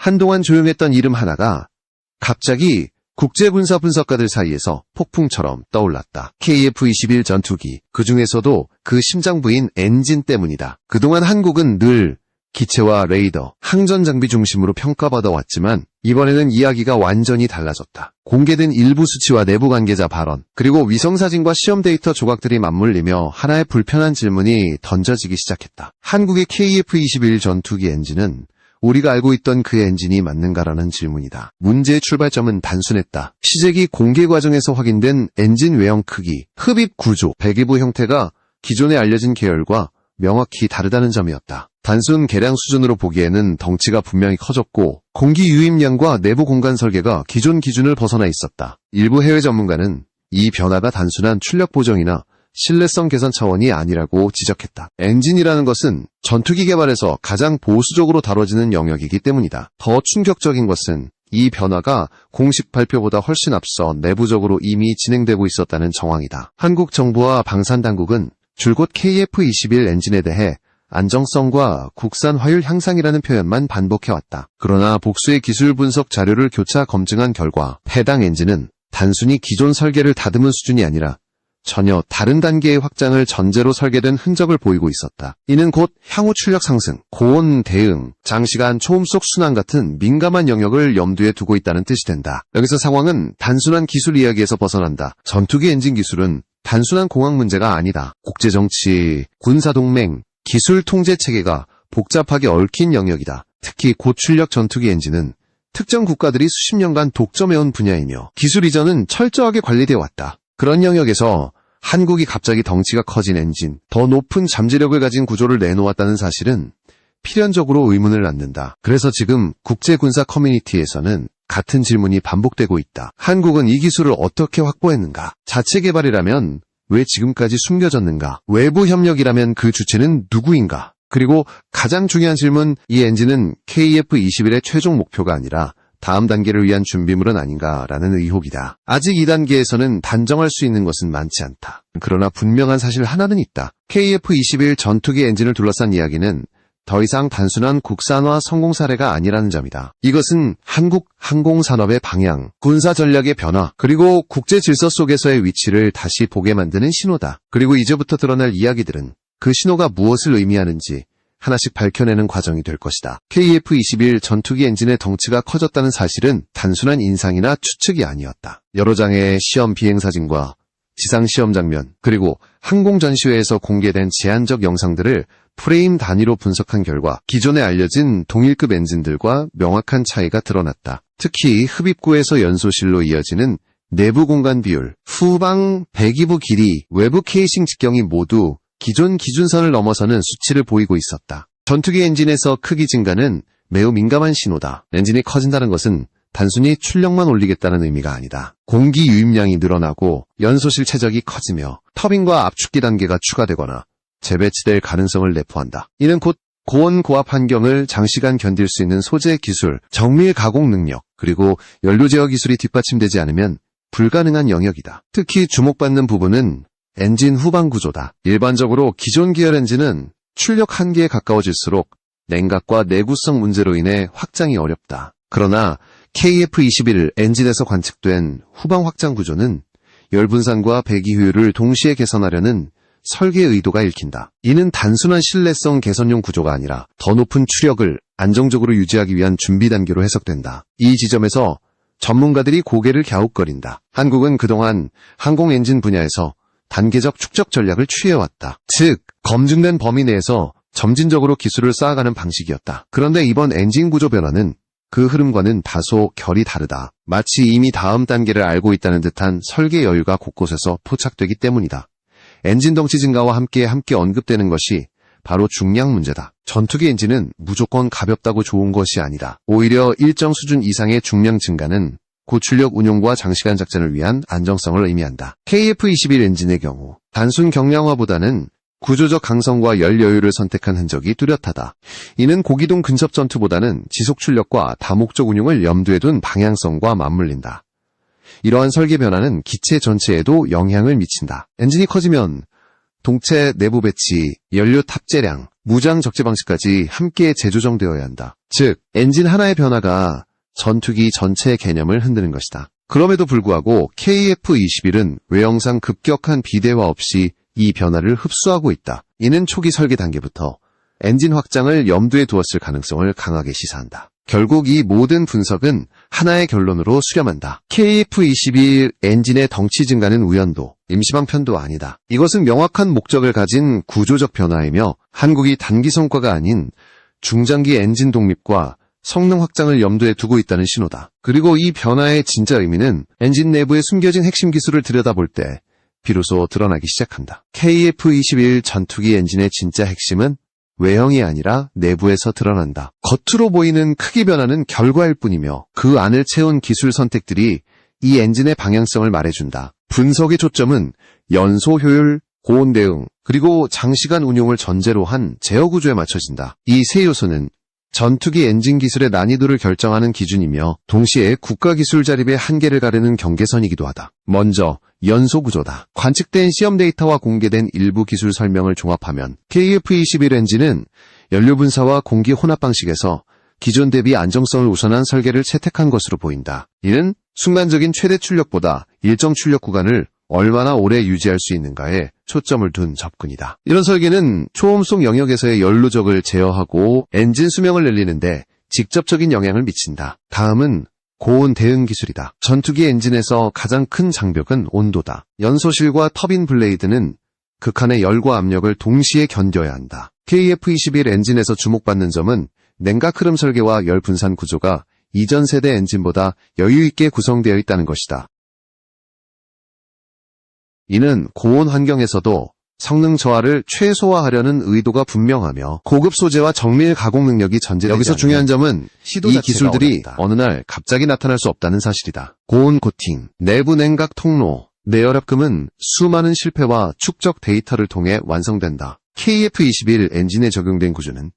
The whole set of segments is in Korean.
한동안 조용했던 이름 하나가 갑자기 국제군사 분석가들 사이에서 폭풍처럼 떠올랐다. KF-21 전투기, 그 중에서도 그 심장부인 엔진 때문이다. 그동안 한국은 늘 기체와 레이더, 항전 장비 중심으로 평가받아 왔지만 이번에는 이야기가 완전히 달라졌다. 공개된 일부 수치와 내부 관계자 발언, 그리고 위성사진과 시험 데이터 조각들이 맞물리며 하나의 불편한 질문이 던져지기 시작했다. 한국의 KF-21 전투기 엔진은 우리가 알고 있던 그 엔진이 맞는가라는 질문이다. 문제의 출발점은 단순했다. 시제기 공개 과정에서 확인된 엔진 외형 크기, 흡입 구조, 배기부 형태가 기존에 알려진 계열과 명확히 다르다는 점이었다. 단순 계량 수준으로 보기에는 덩치가 분명히 커졌고 공기 유입량과 내부 공간 설계가 기존 기준을 벗어나 있었다. 일부 해외 전문가는 이 변화가 단순한 출력 보정이나 신뢰성 개선 차원이 아니라고 지적했다. 엔진이라는 것은 전투기 개발에서 가장 보수적으로 다뤄지는 영역이기 때문이다. 더 충격적인 것은 이 변화가 공식 발표보다 훨씬 앞서 내부적으로 이미 진행되고 있었다는 정황이다. 한국 정부와 방산당국은 줄곧 KF-21 엔진에 대해 안정성과 국산 화율 향상이라는 표현만 반복해왔다. 그러나 복수의 기술 분석 자료를 교차 검증한 결과 해당 엔진은 단순히 기존 설계를 다듬은 수준이 아니라 전혀 다른 단계의 확장을 전제로 설계된 흔적을 보이고 있었다. 이는 곧 향후 출력 상승, 고온 대응, 장시간 초음속 순항 같은 민감한 영역을 염두에 두고 있다는 뜻이 된다. 여기서 상황은 단순한 기술 이야기에서 벗어난다. 전투기 엔진 기술은 단순한 공학 문제가 아니다. 국제정치, 군사동맹, 기술 통제 체계가 복잡하게 얽힌 영역이다. 특히 고출력 전투기 엔진은 특정 국가들이 수십 년간 독점해온 분야이며 기술 이전은 철저하게 관리되어 왔다. 그런 영역에서 한국이 갑자기 덩치가 커진 엔진, 더 높은 잠재력을 가진 구조를 내놓았다는 사실은 필연적으로 의문을 낳는다. 그래서 지금 국제군사 커뮤니티에서는 같은 질문이 반복되고 있다. 한국은 이 기술을 어떻게 확보했는가? 자체 개발이라면 왜 지금까지 숨겨졌는가? 외부 협력이라면 그 주체는 누구인가? 그리고 가장 중요한 질문, 이 엔진은 KF-21의 최종 목표가 아니라 다음 단계를 위한 준비물은 아닌가라는 의혹이다. 아직 이 단계에서는 단정할 수 있는 것은 많지 않다. 그러나 분명한 사실 하나는 있다. KF-21 전투기 엔진을 둘러싼 이야기는 더 이상 단순한 국산화 성공 사례가 아니라는 점이다. 이것은 한국 항공산업의 방향, 군사 전략의 변화, 그리고 국제 질서 속에서의 위치를 다시 보게 만드는 신호다. 그리고 이제부터 드러날 이야기들은 그 신호가 무엇을 의미하는지 하나씩 밝혀내는 과정이 될 것이다. KF-21 전투기 엔진의 덩치가 커졌다는 사실은 단순한 인상이나 추측이 아니었다. 여러 장의 시험 비행 사진과 지상 시험 장면, 그리고 항공 전시회에서 공개된 제한적 영상들을 프레임 단위로 분석한 결과 기존에 알려진 동일급 엔진들과 명확한 차이가 드러났다. 특히 흡입구에서 연소실로 이어지는 내부 공간 비율, 후방 배기부 길이, 외부 케이싱 직경이 모두 기존 기준선을 넘어서는 수치를 보이고 있었다. 전투기 엔진에서 크기 증가는 매우 민감한 신호다. 엔진이 커진다는 것은 단순히 출력만 올리겠다는 의미가 아니다. 공기 유입량이 늘어나고 연소실 최적이 커지며 터빈과 압축기 단계가 추가되거나 재배치될 가능성을 내포한다. 이는 곧 고온 고압 환경을 장시간 견딜 수 있는 소재 기술, 정밀 가공 능력, 그리고 연료 제어 기술이 뒷받침되지 않으면 불가능한 영역이다. 특히 주목받는 부분은 엔진 후방 구조다. 일반적으로 기존 계열 엔진은 출력 한계에 가까워질수록 냉각과 내구성 문제로 인해 확장이 어렵다. 그러나 KF-21 엔진에서 관측된 후방 확장 구조는 열 분산과 배기 효율을 동시에 개선하려는 설계 의도가 읽힌다. 이는 단순한 신뢰성 개선용 구조가 아니라 더 높은 추력을 안정적으로 유지하기 위한 준비 단계로 해석된다. 이 지점에서 전문가들이 고개를 갸웃거린다. 한국은 그동안 항공 엔진 분야에서 단계적 축적 전략을 취해왔다. 즉, 검증된 범위 내에서 점진적으로 기술을 쌓아가는 방식이었다. 그런데 이번 엔진 구조 변화는 그 흐름과는 다소 결이 다르다. 마치 이미 다음 단계를 알고 있다는 듯한 설계 여유가 곳곳에서 포착되기 때문이다. 엔진 덩치 증가와 함께 언급되는 것이 바로 중량 문제다. 전투기 엔진은 무조건 가볍다고 좋은 것이 아니다. 오히려 일정 수준 이상의 중량 증가는 고출력 운용과 장시간 작전을 위한 안정성을 의미한다. KF-21 엔진의 경우 단순 경량화보다는 구조적 강성과 열 여유를 선택한 흔적이 뚜렷하다. 이는 고기동 근접 전투보다는 지속 출력과 다목적 운용을 염두에 둔 방향성과 맞물린다. 이러한 설계 변화는 기체 전체에도 영향을 미친다. 엔진이 커지면 동체 내부 배치, 연료 탑재량, 무장 적재 방식까지 함께 재조정되어야 한다. 즉, 엔진 하나의 변화가 전투기 전체의 개념을 흔드는 것이다. 그럼에도 불구하고 KF-21은 외형상 급격한 비대화 없이 이 변화를 흡수하고 있다. 이는 초기 설계 단계부터 엔진 확장을 염두에 두었을 가능성을 강하게 시사한다. 결국 이 모든 분석은 하나의 결론으로 수렴한다. KF-21 엔진의 덩치 증가는 우연도, 임시방편도 아니다. 이것은 명확한 목적을 가진 구조적 변화이며 한국이 단기 성과가 아닌 중장기 엔진 독립과 성능 확장을 염두에 두고 있다는 신호다. 그리고 이 변화의 진짜 의미는 엔진 내부에 숨겨진 핵심 기술을 들여다볼 때 비로소 드러나기 시작한다. KF-21 전투기 엔진의 진짜 핵심은 외형이 아니라 내부에서 드러난다. 겉으로 보이는 크기 변화는 결과일 뿐이며 그 안을 채운 기술 선택들이 이 엔진의 방향성을 말해준다. 분석의 초점은 연소 효율, 고온 대응, 그리고 장시간 운용을 전제로 한 제어 구조에 맞춰진다. 이 세 요소는 전투기 엔진 기술의 난이도를 결정하는 기준이며 동시에 국가 기술 자립의 한계를 가르는 경계선이기도 하다. 먼저 연소 구조다. 관측된 시험 데이터와 공개된 일부 기술 설명을 종합하면 KF-21 엔진은 연료 분사와 공기 혼합 방식에서 기존 대비 안정성을 우선한 설계를 채택한 것으로 보인다. 이는 순간적인 최대 출력보다 일정 출력 구간을 얼마나 오래 유지할 수 있는가에 초점을 둔 접근이다. 이런 설계는 초음속 영역에서의 연루적을 제어하고 엔진 수명을 늘리는데 직접적인 영향을 미친다. 다음은 고온 대응 기술이다. 전투기 엔진에서 가장 큰 장벽은 온도다. 연소실과 터빈 블레이드는 극한의 열과 압력을 동시에 견뎌야 한다. KF-21 엔진에서 주목받는 점은 냉각 흐름 설계와 열 분산 구조가 이전 세대 엔진보다 여유 있게 구성되어 있다는 것이다. 이는 고온 환경에서도 성능 저하를 최소화하려는 의도가 분명하며 고급 소재와 정밀 가공 능력이 전제되지 여기서 중요한 점은 이 기술들이 어느 날 갑자기 나타날 수 없다는 사실이다. 고온 코팅, 내부 냉각 통로, 내열압금은 수많은 실패와 축적 데이터를 통해 완성된다. KF-21 엔진에 적용된 구조는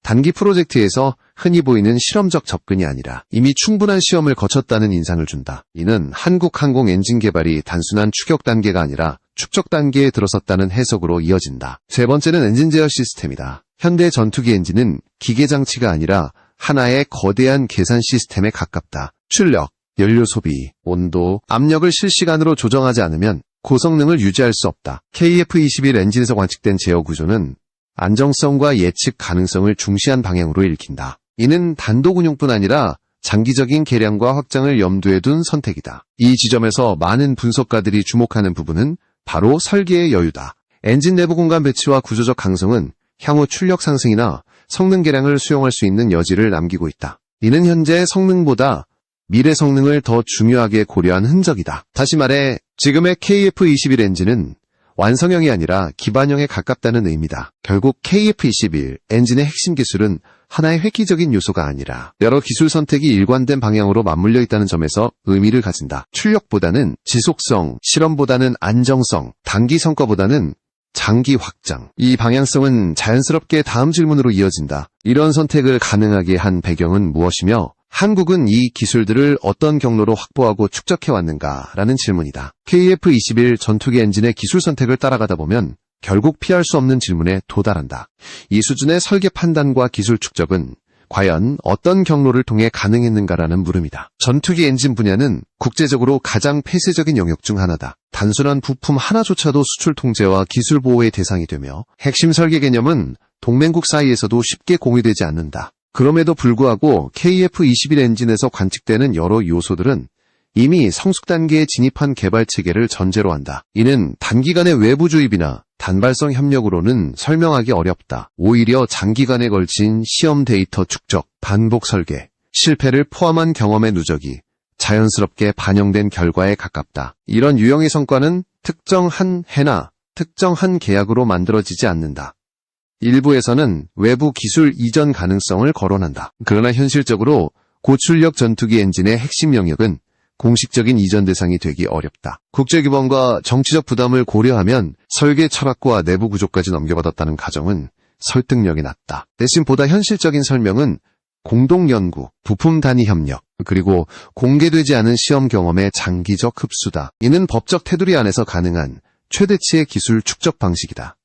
단기 프로젝트에서 흔히 보이는 실험적 접근이 아니라 이미 충분한 시험을 거쳤다는 인상을 준다. 이는 한국 항공 엔진 개발이 단순한 추격 단계가 아니라 축적 단계에 들어섰다는 해석으로 이어진다. 세 번째는 엔진 제어 시스템이다. 현대 전투기 엔진은 기계 장치가 아니라 하나의 거대한 계산 시스템에 가깝다. 출력, 연료 소비, 온도, 압력을 실시간으로 조정하지 않으면 고성능을 유지할 수 없다. KF-21 엔진에서 관측된 제어 구조는 안정성과 예측 가능성을 중시한 방향으로 읽힌다. 이는 단독 운용뿐 아니라 장기적인 개량과 확장을 염두에 둔 선택이다. 이 지점에서 많은 분석가들이 주목하는 부분은 바로 설계의 여유다. 엔진 내부 공간 배치와 구조적 강성은 향후 출력 상승이나 성능 개량을 수용할 수 있는 여지를 남기고 있다. 이는 현재 성능보다 미래 성능을 더 중요하게 고려한 흔적이다. 다시 말해 지금의 KF-21 엔진은 완성형이 아니라 기반형에 가깝다는 의미다. 결국 KF-21 엔진의 핵심 기술은 하나의 획기적인 요소가 아니라 여러 기술 선택이 일관된 방향으로 맞물려 있다는 점에서 의미를 가진다. 출력보다는 지속성, 실험보다는 안정성, 단기 성과보다는 장기 확장. 이 방향성은 자연스럽게 다음 질문으로 이어진다. 이런 선택을 가능하게 한 배경은 무엇이며 한국은 이 기술들을 어떤 경로로 확보하고 축적해왔는가라는 질문이다. KF-21 전투기 엔진의 기술 선택을 따라가다 보면 결국 피할 수 없는 질문에 도달한다. 이 수준의 설계 판단과 기술 축적은 과연 어떤 경로를 통해 가능했는가라는 물음이다. 전투기 엔진 분야는 국제적으로 가장 폐쇄적인 영역 중 하나다. 단순한 부품 하나조차도 수출 통제와 기술 보호의 대상이 되며 핵심 설계 개념은 동맹국 사이에서도 쉽게 공유되지 않는다. 그럼에도 불구하고 KF-21 엔진에서 관측되는 여러 요소들은 이미 성숙 단계에 진입한 개발 체계를 전제로 한다. 이는 단기간의 외부 주입이나 단발성 협력으로는 설명하기 어렵다. 오히려 장기간에 걸친 시험 데이터 축적, 반복 설계, 실패를 포함한 경험의 누적이 자연스럽게 반영된 결과에 가깝다. 이런 유형의 성과는 특정 한 해나 특정 한 계약으로 만들어지지 않는다. 일부에서는 외부 기술 이전 가능성을 거론한다. 그러나 현실적으로 고출력 전투기 엔진의 핵심 영역은 공식적인 이전 대상이 되기 어렵다. 국제규범과 정치적 부담을 고려하면 설계 철학과 내부 구조까지 넘겨받았다는 가정은 설득력이 낮다. 대신 보다 현실적인 설명은 공동 연구, 부품 단위 협력, 그리고 공개되지 않은 시험 경험의 장기적 흡수다. 이는 법적 테두리 안에서 가능한 최대치의 기술 축적 방식이다.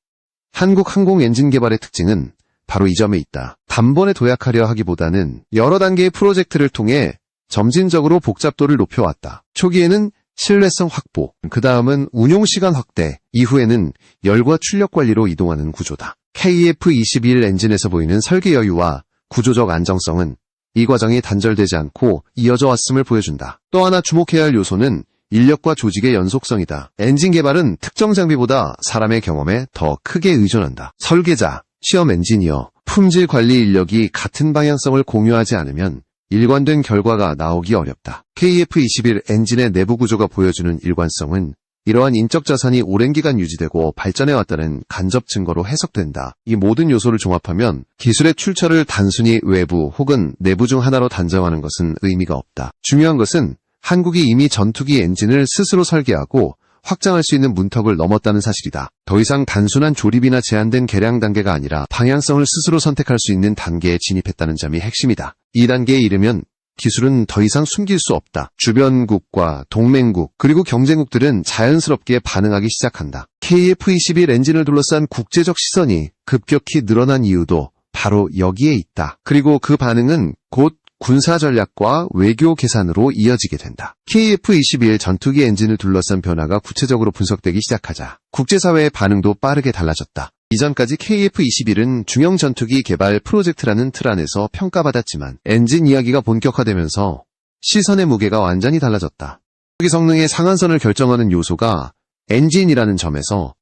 한국 항공 엔진 개발의 특징은 바로 이 점에 있다. 단번에 도약하려 하기보다는 여러 단계의 프로젝트를 통해 점진적으로 복잡도를 높여왔다. 초기에는 신뢰성 확보, 그 다음은 운용시간 확대, 이후에는 열과 출력 관리로 이동하는 구조다. KF-21 엔진에서 보이는 설계 여유와 구조적 안정성은 이 과정이 단절되지 않고 이어져 왔음을 보여준다. 또 하나 주목해야 할 요소는 인력과 조직의 연속성이다. 엔진 개발은 특정 장비보다 사람의 경험에 더 크게 의존한다. 설계자, 시험 엔지니어, 품질 관리 인력이 같은 방향성을 공유하지 않으면 일관된 결과가 나오기 어렵다. KF-21 엔진의 내부 구조가 보여주는 일관성은 이러한 인적 자산이 오랜 기간 유지되고 발전해왔다는 간접 증거로 해석된다. 이 모든 요소를 종합하면 기술의 출처를 단순히 외부 혹은 내부 중 하나로 단정하는 것은 의미가 없다. 중요한 것은 한국이 이미 전투기 엔진을 스스로 설계하고 확장할 수 있는 문턱을 넘었다는 사실이다. 더 이상 단순한 조립이나 제한된 개량 단계가 아니라 방향성을 스스로 선택할 수 있는 단계에 진입했다는 점이 핵심이다. 이 단계에 이르면 기술은 더 이상 숨길 수 없다. 주변국과 동맹국 그리고 경쟁국들은 자연스럽게 반응하기 시작한다. KF-21 엔진을 둘러싼 국제적 시선이 급격히 늘어난 이유도 바로 여기에 있다. 그리고 그 반응은 곧 군사 전략과 외교 계산으로 이어지게 된다. KF-21 전투기 엔진을 둘러싼 변화가 구체적으로 분석되기 시작하자 국제사회의 반응도 빠르게 달라졌다. 이전까지 KF-21은 중형 전투기 개발 프로젝트라는 틀 안에서 평가받았지만 엔진 이야기가 본격화되면서 시선의 무게가 완전히 달라졌다. 전투기 성능의 상한선을 결정하는 요소가 엔진이라는 점에서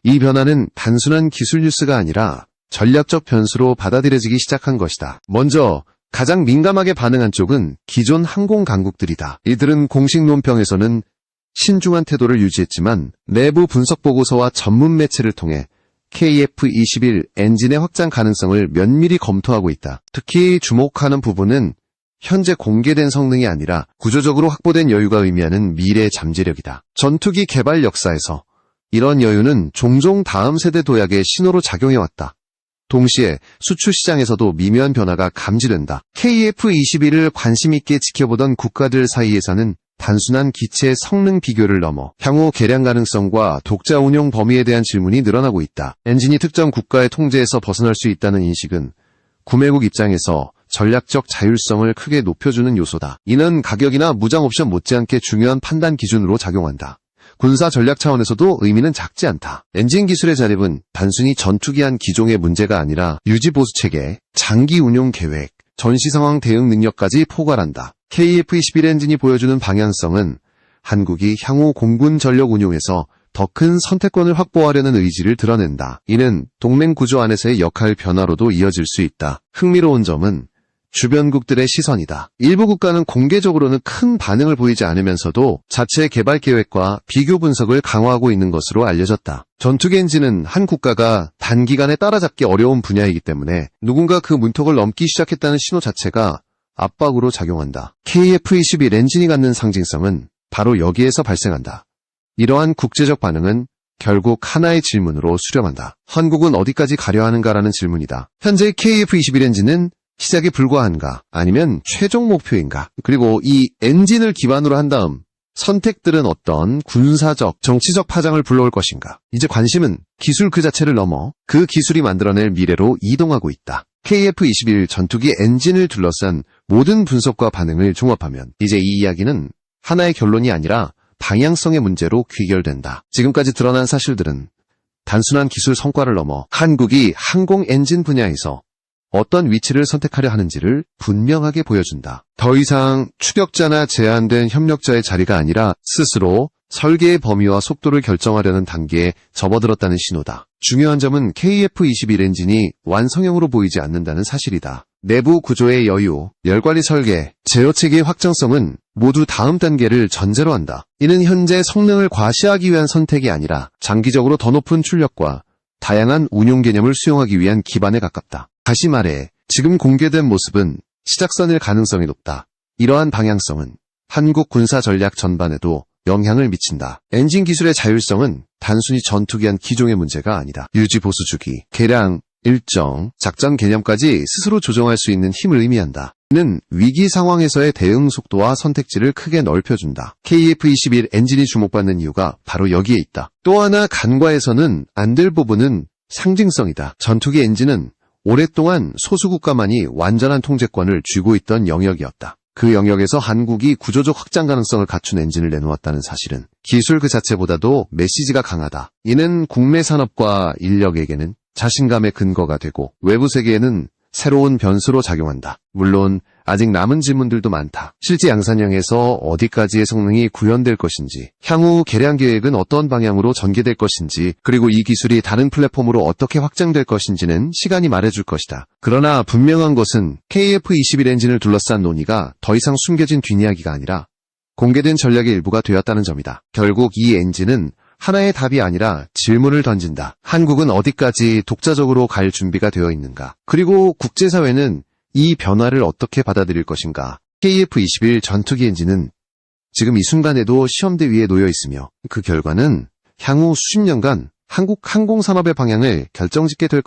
이 변화는 단순한 기술 뉴스가 아니라 전략적 변수로 받아들여지기 시작한 것이다. 먼저 가장 민감하게 반응한 쪽은 기존 항공 강국들이다. 이들은 공식 논평에서는 신중한 태도를 유지했지만 내부 분석 보고서와 전문 매체를 통해 KF-21 엔진의 확장 가능성을 면밀히 검토하고 있다. 특히 주목하는 부분은 현재 공개된 성능이 아니라 구조적으로 확보된 여유가 의미하는 미래 잠재력이다. 전투기 개발 역사에서 이런 여유는 종종 다음 세대 도약의 신호로 작용해왔다. 동시에 수출 시장에서도 미묘한 변화가 감지된다. KF-21을 관심 있게 지켜보던 국가들 사이에서는 단순한 기체 성능 비교를 넘어 향후 개량 가능성과 독자 운용 범위에 대한 질문이 늘어나고 있다. 엔진이 특정 국가의 통제에서 벗어날 수 있다는 인식은 구매국 입장에서 전략적 자율성을 크게 높여주는 요소다. 이는 가격이나 무장 옵션 못지않게 중요한 판단 기준으로 작용한다. 군사 전략 차원에서도 의미는 작지 않다. 엔진 기술의 자립은 단순히 전투기 한 기종의 문제가 아니라 유지 보수 체계, 장기 운용 계획, 전시 상황 대응 능력까지 포괄한다. KF-21 엔진이 보여주는 방향성은 한국이 향후 공군 전력 운용에서 더 큰 선택권을 확보하려는 의지를 드러낸다. 이는 동맹 구조 안에서의 역할 변화로도 이어질 수 있다. 흥미로운 점은 주변국들의 시선이다. 일부 국가는 공개적으로는 큰 반응을 보이지 않으면서도 자체 개발 계획과 비교 분석을 강화하고 있는 것으로 알려졌다. 전투기 엔진은 한 국가가 단기간에 따라잡기 어려운 분야이기 때문에 누군가 그 문턱을 넘기 시작했다는 신호 자체가 압박으로 작용한다. KF-21 엔진이 갖는 상징성은 바로 여기에서 발생한다. 이러한 국제적 반응은 결국 하나의 질문으로 수렴한다. 한국은 어디까지 가려 하는가라는 질문이다. 현재 KF-21 엔진은 시작에 불과한가? 아니면 최종 목표인가? 그리고 이 엔진을 기반으로 한 다음 선택들은 어떤 군사적, 정치적 파장을 불러올 것인가? 이제 관심은 기술 그 자체를 넘어 그 기술이 만들어낼 미래로 이동하고 있다. KF-21 전투기 엔진을 둘러싼 모든 분석과 반응을 종합하면 이제 이 이야기는 하나의 결론이 아니라 방향성의 문제로 귀결된다. 지금까지 드러난 사실들은 단순한 기술 성과를 넘어 한국이 항공 엔진 분야에서 어떤 위치를 선택하려 하는지를 분명하게 보여준다. 더 이상 추격자나 제한된 협력자의 자리가 아니라 스스로 설계의 범위와 속도를 결정하려는 단계에 접어들었다는 신호다. 중요한 점은 KF-21 엔진이 완성형으로 보이지 않는다는 사실이다. 내부 구조의 여유, 열관리 설계, 제어체계의 확정성은 모두 다음 단계를 전제로 한다. 이는 현재 성능을 과시하기 위한 선택이 아니라 장기적으로 더 높은 출력과 다양한 운용 개념을 수용하기 위한 기반에 가깝다. 다시 말해 지금 공개된 모습은 시작선일 가능성이 높다. 이러한 방향성은 한국 군사 전략 전반에도 영향을 미친다. 엔진 기술의 자율성은 단순히 전투기 한 기종의 문제가 아니다. 유지 보수 주기, 개량, 일정, 작전 개념까지 스스로 조정할 수 있는 힘을 의미한다. 이는 위기 상황에서의 대응 속도와 선택지를 크게 넓혀준다. KF-21 엔진이 주목받는 이유가 바로 여기에 있다. 또 하나 간과해서는 안 될 부분은 상징성이다. 전투기 엔진은 오랫동안 소수국가만이 완전한 통제권을 쥐고 있던 영역이었다. 그 영역에서 한국이 구조적 확장 가능성을 갖춘 엔진을 내놓았다는 사실은 기술 그 자체보다도 메시지가 강하다. 이는 국내 산업과 인력에게는 자신감의 근거가 되고 외부 세계에는 새로운 변수로 작용한다. 물론 아직 남은 질문들도 많다. 실제 양산형에서 어디까지의 성능이 구현될 것인지, 향후 개량 계획은 어떤 방향으로 전개될 것인지, 그리고 이 기술이 다른 플랫폼으로 어떻게 확장될 것인지는 시간이 말해줄 것이다. 그러나 분명한 것은 KF-21 엔진을 둘러싼 논의가 더 이상 숨겨진 뒷이야기가 아니라 공개된 전략의 일부가 되었다는 점이다. 결국 이 엔진은 하나의 답이 아니라 질문을 던진다. 한국은 어디까지 독자적으로 갈 준비가 되어 있는가? 그리고 국제사회는 이 변화를 어떻게 받아들일 것인가? KF-21 전투기 엔진은 지금 이 순간에도 시험대 위에 놓여 있으며 그 결과는 향후 수십 년간 한국 항공산업의 방향을 결정짓게 될